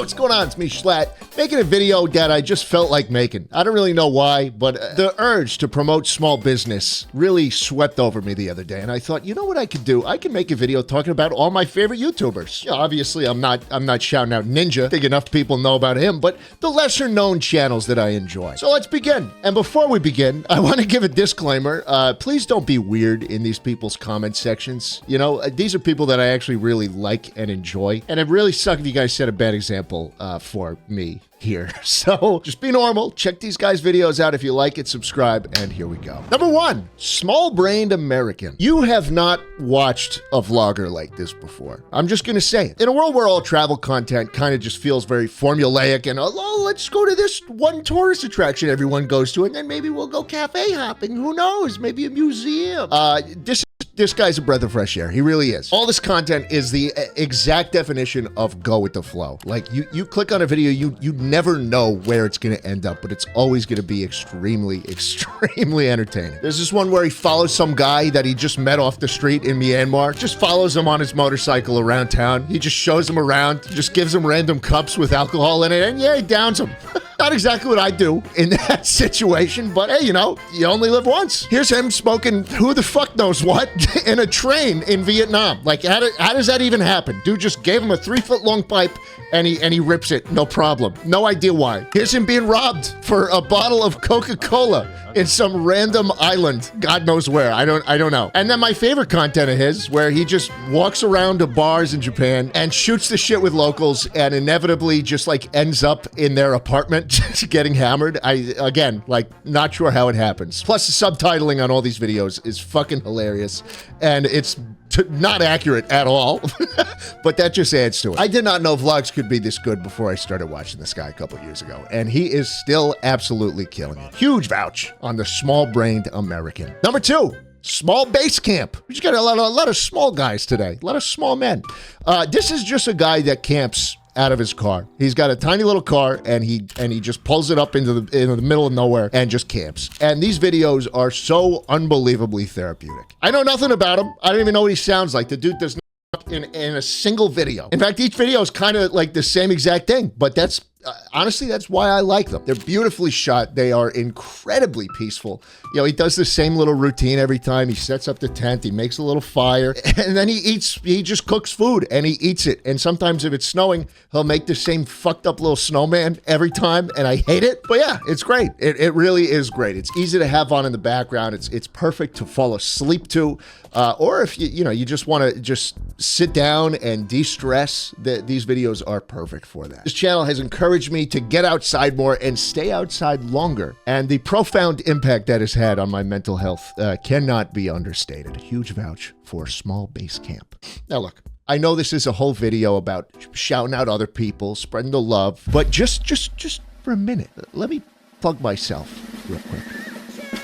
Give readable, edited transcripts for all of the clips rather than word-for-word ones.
Yo, what's going on? It's me, Schlatt, making a video that I just felt like making. I don't really know why, but the urge to promote small business really swept over me the other day, and I thought, you know what I could do? I can make a video talking about all my favorite YouTubers. You know, obviously, I'm not shouting out Ninja. I think enough people know about him, but the lesser-known channels that I enjoy. So let's begin. And before we begin, I want to give a disclaimer. Please don't be weird in these people's comment sections. You know, these are people that I actually really like and enjoy, and it really sucks if you guys set a bad example for me here. So just be normal. Check these guys' videos out if you like it, subscribe, and here we go. Number 1, small-brained American. You have not watched a vlogger like this before. I'm just gonna say it. In a world where all travel content kind of just feels very formulaic and, oh, let's go to this one tourist attraction everyone goes to, and then maybe we'll go cafe hopping. Who knows? Maybe a museum. This guy's a breath of fresh air. He really is. All this content is the exact definition of go with the flow. Like you click on a video, you never know where it's going to end up, but it's always going to be extremely entertaining. There's this one where he follows some guy that he just met off the street in Myanmar, just follows him on his motorcycle around town. He just shows him around, just gives him random cups with alcohol in it, and yeah, he downs him. Not exactly what I do in that situation, but hey, you know, you only live once. Here's him smoking who the fuck knows what in a train in Vietnam. Like, how does that even happen? Dude just gave him a 3-foot-long pipe and he rips it, no problem. No idea why. Here's him being robbed for a bottle of Coca-Cola in some random island, God knows where. I don't know. And then my favorite content of his, where he just walks around to bars in Japan and shoots the shit with locals and inevitably just like ends up in their apartment just getting hammered. Again, like, not sure how it happens. Plus the subtitling on all these videos is fucking hilarious, and it's not accurate at all, but that just adds to it. I did not know vlogs could be this good before I started watching this guy a couple years ago, and he is still absolutely killing it. Huge vouch on the small-brained American. Number 2, small base camp. We just got a lot of small guys today, a lot of small men. This is just a guy that camps out of his car. He's got a tiny little car, and he just pulls it up into the middle of nowhere and just camps. And these videos are so unbelievably therapeutic. I know nothing about him. I don't even know what he sounds like. The dude does not in a single video. In fact, each video is kind of like the same exact thing, but that's honestly, that's why I like them. They're beautifully shot. They are incredibly peaceful. You know, he does the same little routine every time. He sets up the tent, he makes a little fire, and then he just cooks food and he eats it. And sometimes if it's snowing, he'll make the same fucked up little snowman every time, and I hate it. But yeah, it's great. It really is great. It's easy to have on in the background. It's perfect to fall asleep to, or if you just want to just sit down and de-stress, these videos are perfect for that. This channel has encouraged me to get outside more and stay outside longer, and the profound impact that has had on my mental health cannot be understated. Huge vouch for small base camp. Now look, I know this is a whole video about shouting out other people, spreading the love, but just for a minute, let me plug myself real quick.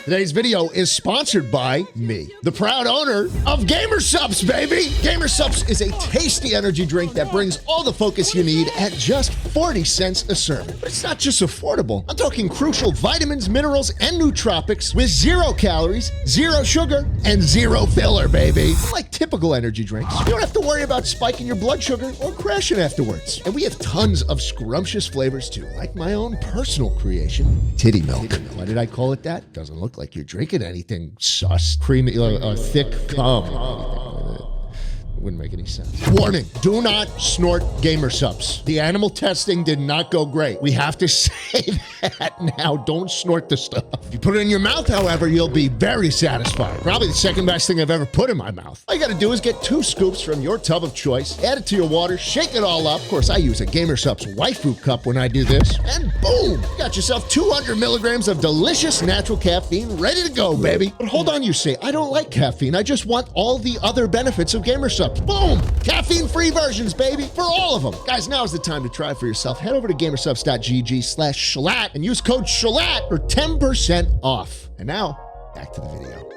Today's video is sponsored by me, the proud owner of Gamer Supps, baby! Gamer Supps is a tasty energy drink that brings all the focus you need at just 40 cents a serving. But it's not just affordable. I'm talking crucial vitamins, minerals, and nootropics with 0 calories, 0 sugar, and 0 filler, baby. Unlike typical energy drinks, you don't have to worry about spiking your blood sugar or crashing afterwards. And we have tons of scrumptious flavors too, like my own personal creation, titty milk. Why did I call it that? Doesn't look like you're drinking anything sus. Creamy, thick cum. Wouldn't make any sense. Warning, do not snort Gamer Supps. The animal testing did not go great. We have to say that now. Don't snort the stuff. If you put it in your mouth, however, you'll be very satisfied. Probably the second best thing I've ever put in my mouth. All you gotta do is get 2 scoops from your tub of choice, add it to your water, shake it all up. Of course, I use a Gamer Supps waifu cup when I do this. And boom, you got yourself 200 milligrams of delicious natural caffeine ready to go, baby. But hold on, you say, I don't like caffeine. I just want all the other benefits of Gamer Supps. Boom! Caffeine-free versions, baby, for all of them. Guys, now is the time to try it for yourself. Head over to gamersupps.gg/Schlatt and use code Schlatt for 10% off. And now, back to the video.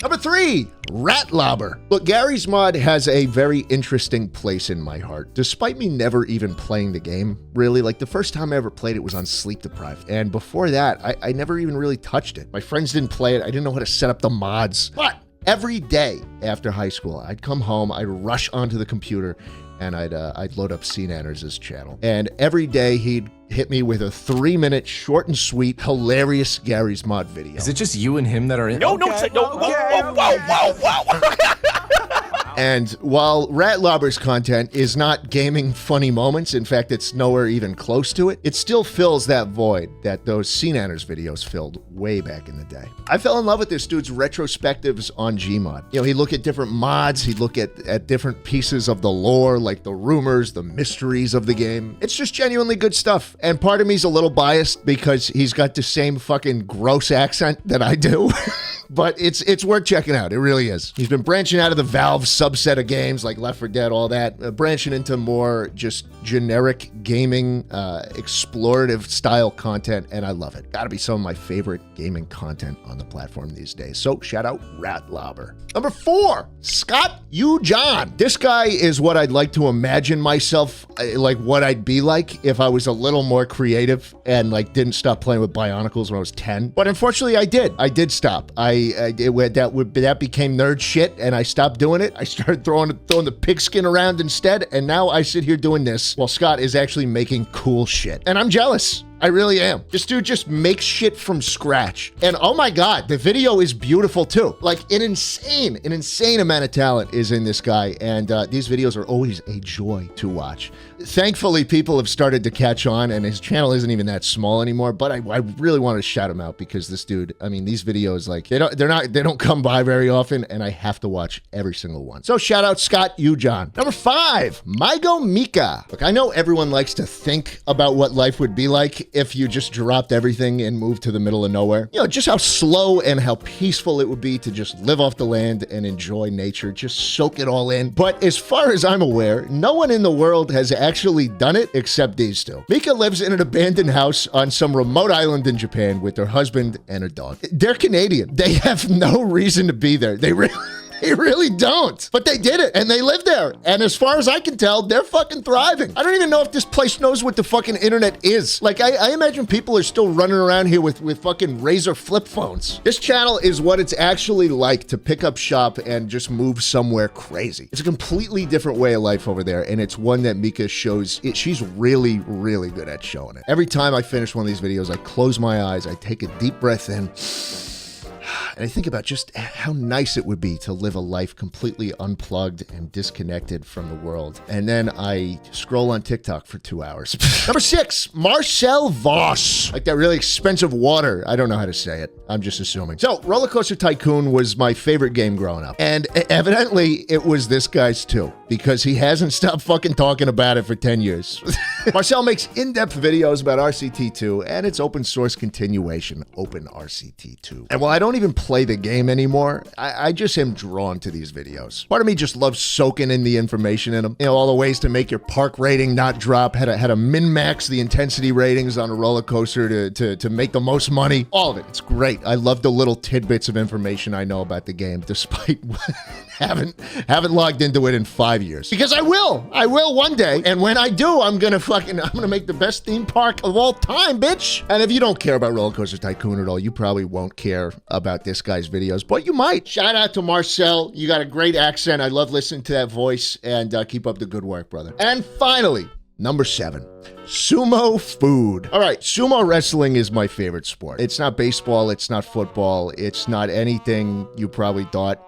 Number 3, Lobber. Look, Garry's Mod has a very interesting place in my heart, despite me never even playing the game, really. Like, the first time I ever played it was on Sleep Deprived, and before that, I never even really touched it. My friends didn't play it. I didn't know how to set up the mods. But every day after high school, I'd come home, I'd rush onto the computer, and I'd load up C Nanners' channel. And every day he'd hit me with a 3-minute short and sweet, hilarious Gary's Mod video. Is it just you and him that are in? No, whoa. And while Rat Lobber's content is not gaming funny moments, in fact, it's nowhere even close to it, it still fills that void that those C Nanners videos filled way back in the day. I fell in love with this dude's retrospectives on Gmod. You know, he'd look at different mods, he'd look at different pieces of the lore, like the rumors, the mysteries of the game. It's just genuinely good stuff. And part of me's a little biased because he's got the same fucking gross accent that I do. But it's worth checking out. It really is. He's been branching out of the Valve subset of games like Left 4 Dead, all that, branching into more just generic gaming, explorative style content, and I love it. Gotta be some of my favorite gaming content on the platform these days. So shout out Rat Lobber. Number 4, Scott U. John. This guy is what I'd like to imagine myself, like what I'd be like if I was a little more creative and like didn't stop playing with Bionicles when I was 10. But unfortunately I did. I did stop. That became nerd shit, and I stopped doing it. I started throwing the pigskin around instead, and now I sit here doing this while Scott is actually making cool shit. And I'm jealous. I really am. This dude just makes shit from scratch. And oh my God, the video is beautiful too. Like an insane amount of talent is in this guy. And these videos are always a joy to watch. Thankfully, people have started to catch on, and his channel isn't even that small anymore. But I really want to shout him out because this dude, I mean, these videos, like they don't come by very often, and I have to watch every single one. So shout out Scott U. John. Number 5, Migo Mika. Look, I know everyone likes to think about what life would be like if you just dropped everything and moved to the middle of nowhere. You know, just how slow and how peaceful it would be to just live off the land and enjoy nature, just soak it all in. But as far as I'm aware, no one in the world has actually done it except these two. Mika lives in an abandoned house on some remote island in Japan with their husband and a dog. They're Canadian. They have no reason to be there. They really don't. But they did it, and they live there. And as far as I can tell, they're fucking thriving. I don't even know if this place knows what the fucking internet is. Like, I imagine people are still running around here with fucking Razor flip phones. This channel is what it's actually like to pick up shop and just move somewhere crazy. It's a completely different way of life over there, and it's one that Mika shows. She's really, really good at showing it. Every time I finish one of these videos, I close my eyes, I take a deep breath in, and I think about just how nice it would be to live a life completely unplugged and disconnected from the world. And then I scroll on TikTok for 2 hours. Number 6, Marcel Voss. Like that really expensive water. I don't know how to say it. I'm just assuming. So, Roller Coaster Tycoon was my favorite game growing up. And evidently, it was this guy's too, because he hasn't stopped fucking talking about it for 10 years. Marcel makes in-depth videos about RCT2 and its open source continuation, OpenRCT2. And while I don't even play the game anymore, I just am drawn to these videos. Part of me just loves soaking in the information in them. You know, all the ways to make your park rating not drop, how to min-max the intensity ratings on a roller coaster to make the most money. All of it. It's great. I love the little tidbits of information I know about the game, despite haven't logged into it in 5 years. Because I will one day. And when I do, I'm gonna make the best theme park of all time, bitch. And if you don't care about Roller Coaster Tycoon at all, you probably won't care about this guy's videos, but you might. Shout out to Marcel. You got a great accent. I love listening to that voice, and keep up the good work, brother. And finally, number 7. Sumo Food. All right, sumo wrestling is my favorite sport. It's not baseball, it's not football, it's not anything you probably thought.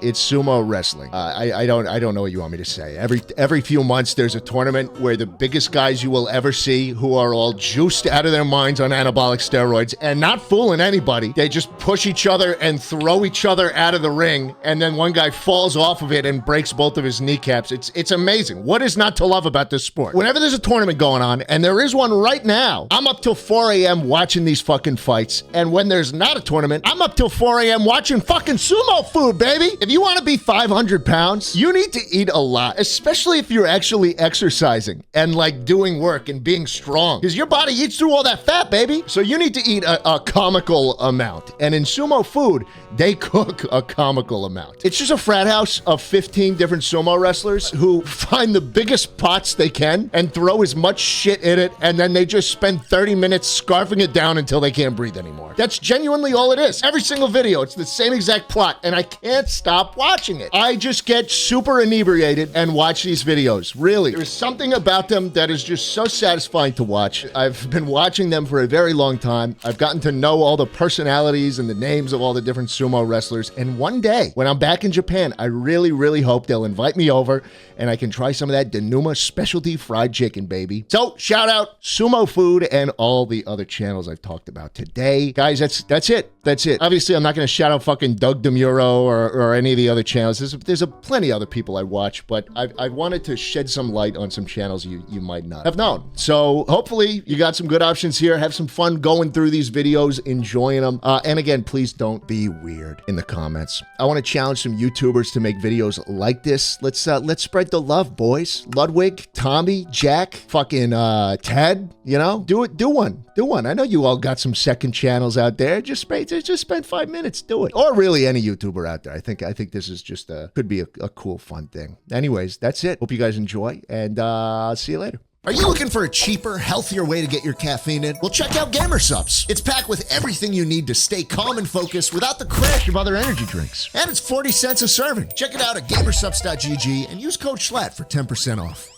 It's sumo wrestling. I don't know what you want me to say. Every few months there's a tournament where the biggest guys you will ever see, who are all juiced out of their minds on anabolic steroids and not fooling anybody. They just push each other and throw each other out of the ring, and then one guy falls off of it and breaks both of his kneecaps. It's amazing. What is not to love about this sport? Whenever there's a tournament going on, and there is one right now, I'm up till 4 a.m. watching these fucking fights. And when there's not a tournament, I'm up till 4 a.m. watching fucking Sumo Food, baby. If you want to be 500 pounds, you need to eat a lot, especially if you're actually exercising and like doing work and being strong, because your body eats through all that fat, baby. So you need to eat a comical amount. And in Sumo Food, they cook a comical amount. It's just a frat house of 15 different sumo wrestlers who find the biggest pots they can and throw as much shit in it, and then they just spend 30 minutes scarfing it down until they can't breathe anymore. That's genuinely all it is. Every single video, it's the same exact plot, and I can't stop watching it. I just get super inebriated and watch these videos. Really, there's something about them that is just so satisfying to watch. I've been watching them for a very long time. I've gotten to know all the personalities and the names of all the different sumo wrestlers, and one day, when I'm back in Japan, I really, really hope they'll invite me over and I can try some of that Denuma specialty fried chicken, baby. So, shout out Sumo Food and all the other channels I've talked about today. Guys, that's it. That's it. Obviously, I'm not going to shout out fucking Doug DeMuro or any of the other channels. There's a plenty of other people I watch, but I wanted to shed some light on some channels you might not have known. So, hopefully, you got some good options here. Have some fun going through these videos, enjoying them. And again, please don't be weird in the comments. I want to challenge some YouTubers to make videos like this. Let's spread the love, boys. Ludwig, Tommy, Jack, fucking Ted, you know? Do one. I know you all got some second channels out there. Just spend 5 minutes, do it. Or really any YouTuber out there. I think this is just could be a cool, fun thing. Anyways, that's it. Hope you guys enjoy, and I'll see you later. Are you looking for a cheaper, healthier way to get your caffeine in? Well, check out Gamer Supps. It's packed with everything you need to stay calm and focused without the crash of other energy drinks. And it's 40 cents a serving. Check it out at gamersupps.gg and use code SCHLATT for 10% off.